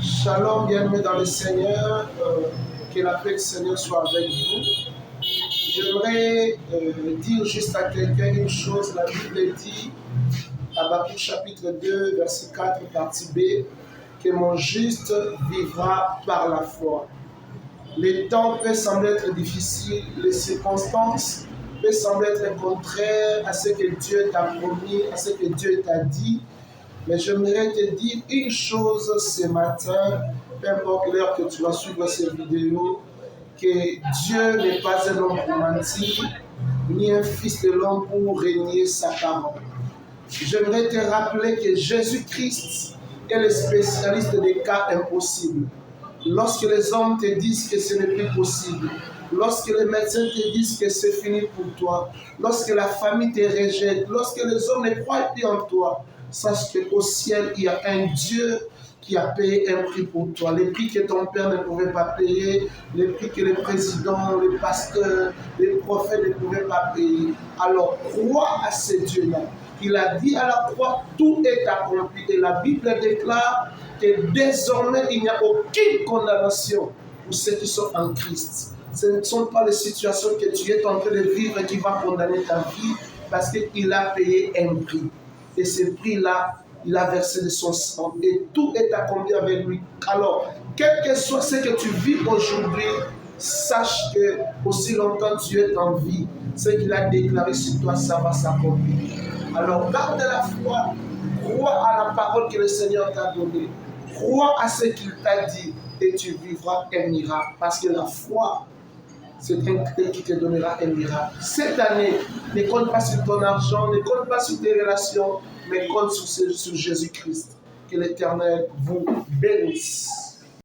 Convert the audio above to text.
Shalom, bienvenue dans le Seigneur. Que la paix du Seigneur soit avec vous. J'aimerais dire juste à quelqu'un une chose. La Bible dit, Habakkuk chapitre 2, verset 4, partie B, que mon juste vivra par la foi. Les temps peuvent sembler être difficiles, les circonstances peuvent sembler être contraires à ce que Dieu t'a promis, à ce que Dieu t'a dit. Mais j'aimerais te dire une chose ce matin, peu importe l'heure que tu vas suivre cette vidéo, que Dieu n'est pas un homme pour mentir, ni un fils de l'homme pour régner sa parole. J'aimerais te rappeler que Jésus-Christ est le spécialiste des cas impossibles. Lorsque les hommes te disent que ce n'est plus possible, lorsque les médecins te disent que c'est fini pour toi, lorsque la famille te rejette, lorsque les hommes ne croient plus en toi, sache qu'au ciel, il y a un Dieu qui a payé un prix pour toi. Les prix que ton père ne pouvait pas payer, les prix que les présidents, les pasteurs, les prophètes ne pouvaient pas payer. Alors, crois à ce Dieu-là. Il a dit à la croix, tout est accompli. Et la Bible déclare que désormais, il n'y a aucune condamnation pour ceux qui sont en Christ. Ce ne sont pas les situations que tu es en train de vivre qui vont condamner ta vie, parce qu'il a payé un prix. Et ce prix-là, il a versé de son sang. Et tout est accompli avec lui. Alors, quel que soit ce que tu vis aujourd'hui, sache que aussi longtemps tu es en vie, ce qu'il a déclaré sur toi, ça va s'accomplir. Alors, garde la foi, crois à la parole que le Seigneur t'a donnée, crois à ce qu'il t'a dit, et tu vivras un miracle. Parce que la foi, c'est un clé qui te donnera un miracle. Cette année, ne compte pas sur ton argent, ne compte pas sur tes relations, mais compte sur Jésus-Christ. Que l'Éternel vous bénisse.